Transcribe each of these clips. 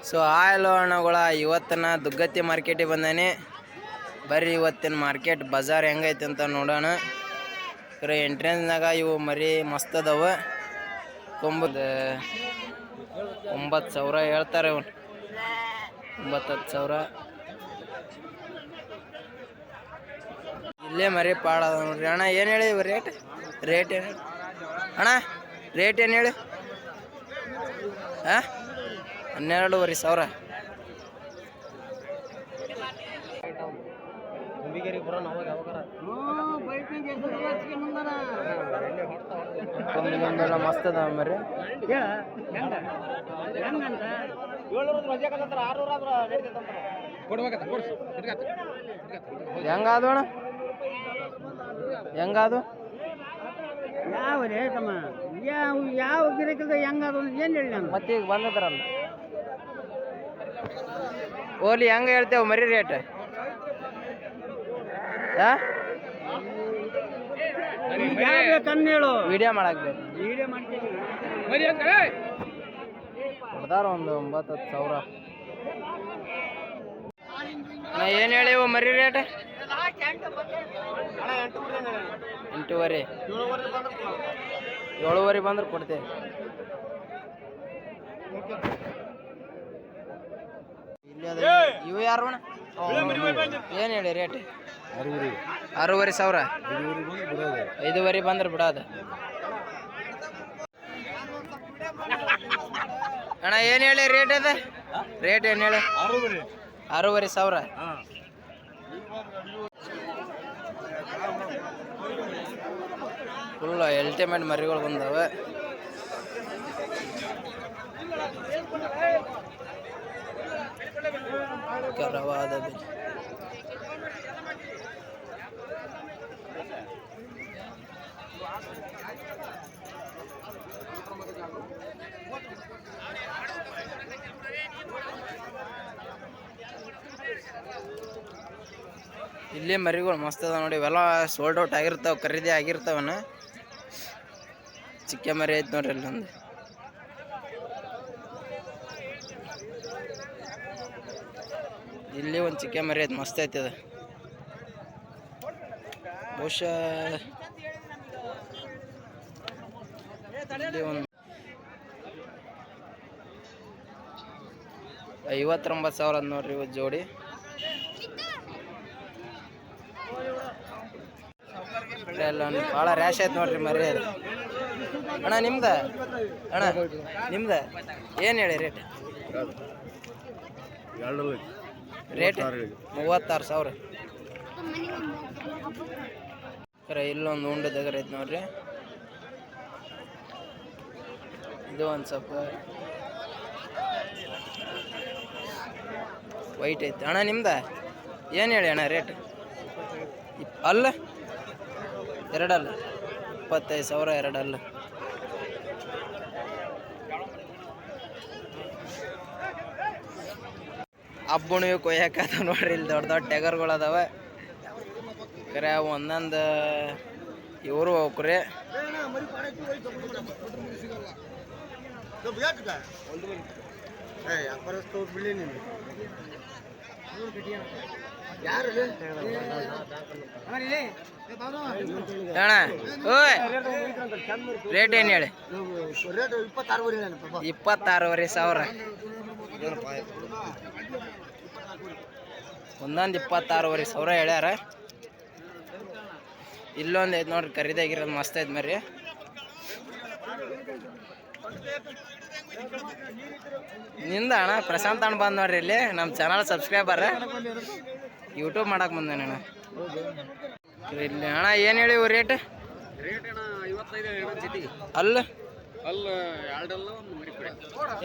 So hello ಅಣ್ಣಗಳ ಇವತ್ತಿನ ದುಗ್ಗತ್ತಿ ಮಾರ್ಕೆಟಿಗೆ ಬಂದಾನೆ. ಬರ್ರಿ ಇವತ್ತಿನ ಮಾರ್ಕೆಟ್ ಬಜಾರ್ ಹೆಂಗೈತೆ ಅಂತ ನೋಡೋಣ. ಎಂಟ್ರೆನ್ಸ್ನಾಗ ಇವು ಮರಿ ಮಸ್ತ್ ಅದಾವ. 9,000 ಹೇಳ್ತಾರೆ. 9,000 ಇಲ್ಲೇ ಮರಿ ಪಾಡ ಅದ ನೋಡ್ರಿ. ಅಣ್ಣ ಏನು ಹೇಳಿ ರೇಟ್ ಏನು ಅಣ್ಣ? ರೇಟ್ ಏನು ಹೇಳಿ? 12,500. ಮಸ್ತ್ ಅದ ಮರಿ. ಹೆಂಗಾದು ಅಣ್ಣ? ಹೆಂಗಾದು? ಯಾವ ರೇಟಮ್ಮ? ಯಾವ ಗಿರಕಿಲ್ದ ಹೆಂಗಾದು ಏನು ಹೇಳಿ ನಾನು? ಮತ್ತೆ ಈಗ ಬಂದದ್ರಲ್ಲ ಓಲಿ ಹೆಂಗೆ ಹೇಳ್ತೇವೆ ಮರಿ ರೇಟ್? ಕಣ್ಣೇಳು ವಿಡಿಯೋ ಮಾಡಾಕ್ಬೇಕು. ವಿಡಿಯೋ ಮಾಡ್ತೀವಿ. ಹೊಡೆದಾರ ಒಂದು 9,000. ನಾ ಏನು ಹೇಳಿವು ಮರಿ ರೇಟ್? 8,500. 7,500 ಬಂದ್ರೆ ಕೊಡ್ತೇವೆ. ಇವು ಯಾರು ಅಣ್ಣ? ಏನು ಹೇಳಿ ರೇಟ್? 6,500. 5,500 ಬಂದ್ರೆ ಬಿಡೋದು. ಅಣ್ಣ ಏನು ಹೇಳಿ ರೇಟ್ ಅದ? ರೇಟ್ ಏನು ಹೇಳಿ? 6,500. ಫುಲ್ ಅಲ್ಟಿಮೇಟ್ ಮರಿಗಳು ಬಂದವೆ. ಕರವಾದ ಬೆಲೆ. ಇಲ್ಲಿ ಮರಿಗಳು ಮಸ್ತ್ ಅದ ನೋಡಿ. ಇವೆಲ್ಲ ಸೋಲ್ಡ್ ಔಟ್ ಆಗಿರ್ತಾವ, ಖರೀದಿ ಆಗಿರ್ತಾವನ. ಚಿಕ್ಕ ಮರಿ ಐತೆ ನೋಡ್ರಿ ಇಲ್ಲೊಂದು. ಇಲ್ಲಿ ಒಂದು ಚಿಕ್ಕ ಮರಿ ಐತೆ, ಮಸ್ತ್ ಐತೆ ಅದು. ಬಹುಶಃ ಇಲ್ಲಿ ಒಂದು 59,000 ನೋಡ್ರಿ ಇವತ್ತು ಜೋಡಿ. ಎಲ್ಲ ಭಾಳ ರ್ಯಾಶ್ ಆಯ್ತು ನೋಡ್ರಿ ಮರಿ ಅದು. ಅಣ್ಣ ನಿಮ್ದ? ಅಣ್ಣ ನಿಮ್ದ ಏನು ಹೇಳಿ ರೇಟ್? ರೇಟ್ 36,000. ಇಲ್ಲೊಂದು ಉಂಡೆ ದಗರ ಐತೆ ನೋಡ್ರಿ. ಇದು ಒಂದು ಸ್ವಲ್ಪ ವೈಟ್ ಐತೆ. ಅಣ್ಣ ನಿಮ್ದ ಏನು ಹೇಳಿ ಅಣ್ಣ ರೇಟ್? ಅಲ್ಲ 2 ಅಲ್ಲ, 25,000 2 ಅಲ್ಲ. ಹಬ್ಬಣಿವು ಕೊಯ್ಯಾಕದ ನೋಡ್ರಿ. ಇಲ್ಲಿ ದೊಡ್ಡ ದೊಡ್ಡ ಟೆಗರ್ಗಳು ಅದಾವ. ಕರೆ ಒಂದೊಂದು ಇವರು ಹೋಗ್ರಿ. ಅಣ್ಣ ಓಯ್ ರೇಟ್ ಏನು ಹೇಳಿ? 26,500. ಒಂದೊಂದು 26,500 ಹೇಳ್ಯಾರ. ಇಲ್ಲೊಂದು ಐತೆ ನೋಡ್ರಿ ಖರೀದಾಗಿರೋದು, ಮಸ್ತ್ ಐತೆ ಮರಿ. ನಿಂದ ಅಣ್ಣ ಪ್ರಶಾಂತ್ ಅಣ್ಣ ಬಂದು ನೋಡ್ರಿ ಇಲ್ಲಿ ನಮ್ಮ ಚಾನಲ್ ಸಬ್ಸ್ಕ್ರೈಬರ್. ಯೂಟ್ಯೂಬ್ ಮಾಡಕ್ಕೆ ಬಂದೇನೆ ಅಣ್ಣ ಇಲ್ಲಿ. ಅಣ್ಣ ಏನು ಹೇಳಿವು ರೇಟ್? ಅಲ್ಲ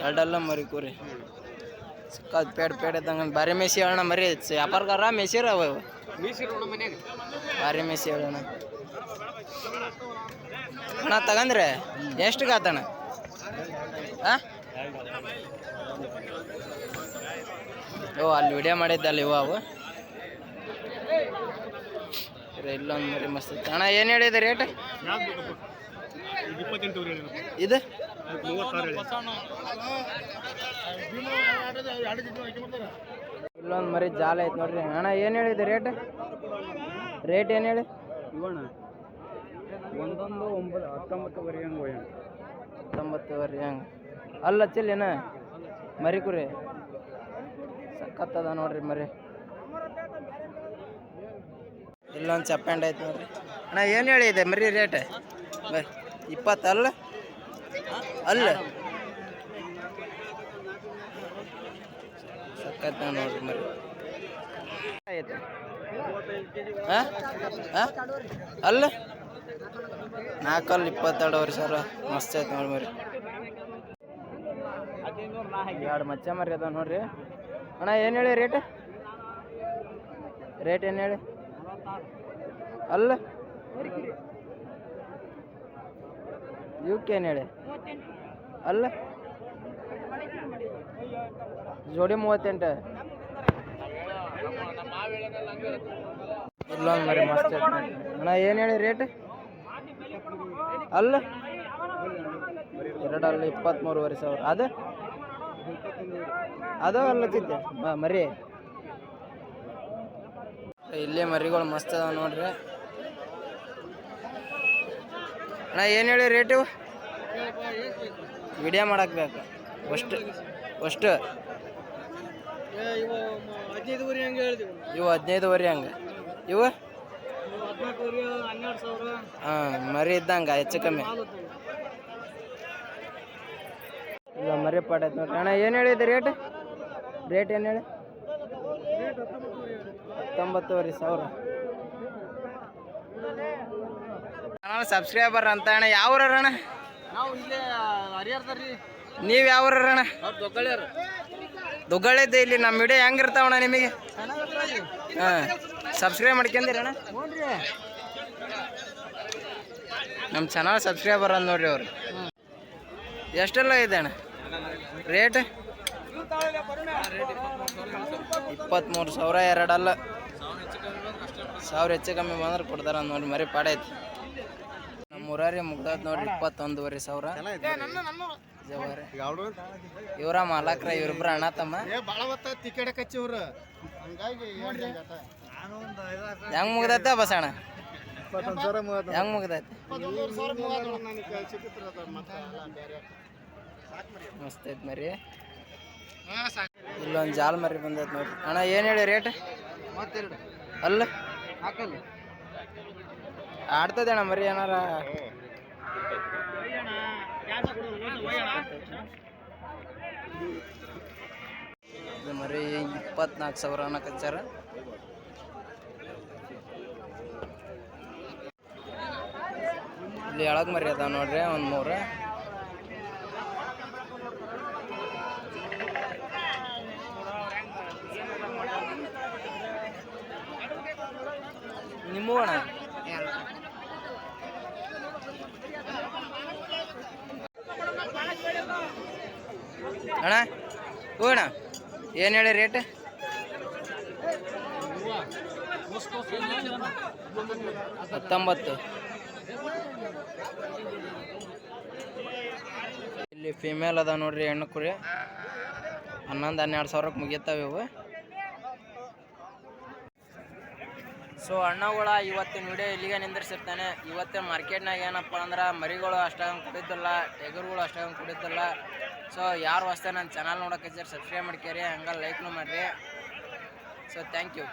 2 ಮರಿ ಕೂರಿ ಸಿಕ್ಕಾದ ಪೇಡ್ ಇದ್ದಂಗೆ. ಬಾರಿ ಮೇಸಿ ಹೇಳೋಣ ಮರಿ. ವ್ಯಾಪಾರಗಾರ ಮೇಸಿರ ಅವ ಬಾರಿ ಮೇಸಿ ಹೇಳೋಣ. ಅಣ್ಣ ತಗಂದ್ರೆ ಎಷ್ಟಿಗೆ ಆತಣ್ಣ? ಓ ಅಲ್ಲಿ ವಿಡಿಯೋ ಮಾಡಿದ್ದಲ್ಲ ಇವು ಅವು. ಇಲ್ಲೊಂದು ಮರಿ ಮಸ್ತ್ ಐತೆ. ಅಣ್ಣ ಏನು ಹೇಳಿದೆ ರೇಟ್? ಇದು ಇಲ್ಲೊಂದು ಮರಿ ಜಾಲ ಐತೆ ನೋಡ್ರಿ ಅಣ್ಣ. ಏನು ಹೇಳಿದೆ ರೇಟ್? ರೇಟ್ ಏನು ಹೇಳಿ? ಇವಣ್ಣ ಒಂದೊಂದು 19ವರೆ ಹಂಗೆ ಹೋಯ್ಯ. 19ವರೆ ಹಂಗೆ ಅಲ್ಲ ಹಚ್ಚಿಲ್ಲೇನ ಮರಿ ಕುರಿ ಸಖತ್ತದ ನೋಡ್ರಿ ಮರಿ. ಇಲ್ಲೊಂದು ಚಪ್ಪಂಡ್ ಐತೆ ನೋಡ್ರಿ ಅಣ್ಣ. ಏನು ಹೇಳಿದೆ ಮರಿ ರೇಟ್? 20 ಅಲ್ಲ ಅಲ್ಲ ಸಖತ್ ನೋಡ್ರಿ ಮರಿ ಐತೆ. ಅಲ್ಲ 4 22 ಸಾವಿರ ಮಸ್ತ್ ಐತೆ ನೋಡಿ ಮರಿ. 2 ಮಚ್ಚ ಮರಿ ಅದಾವ ನೋಡ್ರಿ ಅಣ್ಣ. ಏನು ಹೇಳಿ ರೇಟ್? ರೇಟ್ ಏನು ಹೇಳಿ? ಅಲ್ಲ ಇವಕ್ಕೆ ಏನು ಹೇಳಿ? ಅಲ್ಲ ಜೋಡಿ 38. ಇಲ್ಲೊಂದು ಮರಿ ಮಸ್ತ್ ಐತೆ ಅಣ್ಣ. ಏನು ಹೇಳಿ ರೇಟ್? ಅಲ್ಲ 2 ಅಲ್ಲ 23ವರೆ ಸಾವಿರ. ಅದು ಅಲ್ಲ ಚಿತ್ತೆ ಮರಿ. ಇಲ್ಲೇ ಮರಿಗಳು ಮಸ್ತ್ ಅದಾವ ನೋಡ್ರಿ ಅಣ್ಣ. ಏನು ಹೇಳಿ ರೇಟ್? ಇವು ವಿಡಿಯೋ ಮಾಡಕ್ಕೆ ಬೇಕು ಅಷ್ಟು ಇವು 15ವರೆ ಹಂಗೆ. ಇವು ಹಾಂ ಮರಿ ಇದ್ದಂಗೆ ಹೆಚ್ಚು ಕಮ್ಮಿ. ಇಲ್ಲ ಮರಿ ಪಾಟ್ ಐತೆ ನೋಡ್ರಿ ಅಣ್ಣ. ಏನು ಹೇಳಿದೆ ರೇಟ್? ರೇಟ್ ಏನು ಹೇಳಿ? 19ವರೆ ಸಾವಿರ. ಅಣ್ಣ ಸಬ್ಸ್ಕ್ರೈಬರ್ ಅಂತ ಅಣ್ಣ. ಯಾವ ಅಣ್ಣ? ನಾವು ಇಲ್ಲೇ ಹರಿಹರದ್ರಿ. ನೀವು ಯಾವ ಅಣ್ಣ? ದುಗ್ಗಳ್ಳಿದ್ದೆ. ಇಲ್ಲಿ ನಮ್ಮ ವಿಡಿಯೋ ಹೆಂಗಿರ್ತಾವಣ್ಣ ನಿಮಗೆ? ಹಾಂ ಸಬ್ಸ್ಕ್ರೈಬ್ ಮಾಡ್ಕೊಂಡಿರಣ್ಣ. ನಮ್ಮ ಚಾನಲ್ ಸಬ್ಸ್ಕ್ರೈಬರ್ ಅಂದ್ ನೋಡ್ರಿ ಅವ್ರು. ಎಷ್ಟೆಲ್ಲ ಇದೆ ಅಣ್ಣ ರೇಟ್? 23 ಸಾವಿರ. 2 ಅಲ್ಲ 1000 ಹೆಚ್ಚು ಕಮ್ಮಿ ಬಂದ್ರೆ ಕೊಡ್ತಾರ ನೋಡ್ರಿ. ಮರಿ ಪಾಡೈತಿ. ನಮ್ಮ ಊರಾರಿ ಮುಗ್ದಾತ್ ನೋಡ್ರಿ 21ವರೆ ಸಾವಿರ. ಇವ್ರ ಮಾಲಕ್ರ ಇವ್ರಿಬ್ರು ಅಣ್ಣ ತಮ್ಮ. ಹೆಂಗ್ ಮುಗ್ದೈತೆ ಬಸಣ್ಣ? ಹೆಂಗ್ ಮುಗ್ದೈತೆ? ಮಸ್ತ್ ಐತೆ ಮರಿ. ಇಲ್ಲೊಂದು ಜಾಲ್ ಮರಿ ಬಂದೈತೆ ನೋಡ್ರಿ ಅಣ್ಣ. ಏನು ಹೇಳಿ ರೇಟ್? ಅಲ್ಲ ಆಡ್ತದೆ ಅಣ್ಣ ಮರಿ ಏನಾರ? ಮರಿ 24 ಸಾವಿರ ಅನ್ನಕಚ್ಚಾರ. ಇಲ್ಲಿ ಎಳಗ್ ಮರಿ ಅದಾವ ನೋಡ್ರಿ ಒಂದು 3. ನಿಮ್ಮ ಅಣ್ಣ ಅಣ್ಣ ಹ್ಞೂ ಅಣ್ಣ. ಏನು ಹೇಳಿ ರೇಟ್? 19. ಇಲ್ಲಿ ಫಿಮೇಲ್ ಅದ ನೋಡ್ರಿ ಹೆಣ್ಣು ಕುರಿ. 11-12 ಸಾವಿರಕ್ಕೆ ಮುಗಿತಾವೆ ಇವು. ಸೊ ಅಣ್ಣಗಳ ಇವತ್ತಿನ ವಿಡಿಯೋ ಇಲ್ಲಿಗೆ ನಿಂದಿರ್ಸಿರ್ತಾನೆ. ಇವತ್ತಿನ ಮಾರ್ಕೆಟ್ನಾಗ ಏನಪ್ಪ ಅಂದ್ರೆ ಮರಿಗಳು ಅಷ್ಟಾಗಂಗೆ ಕುಡಿದಿಲ್ಲ, ಟೆಗರ್ಗಳು ಅಷ್ಟಾಗಂಗೆ ಕುಡಿದಿಲ್ಲ. ಸೊ ಯಾರು ಹೊಸ್ತ ನನ್ನ ಚಾನಲ್ ನೋಡೋಕೆ ಸಬ್ಸ್ಕ್ರೈಬ್ ಮಾಡ್ಕೇರಿ, ಹಂಗೆ ಲೈಕ್ನು ಮಾಡಿರಿ. So thank you.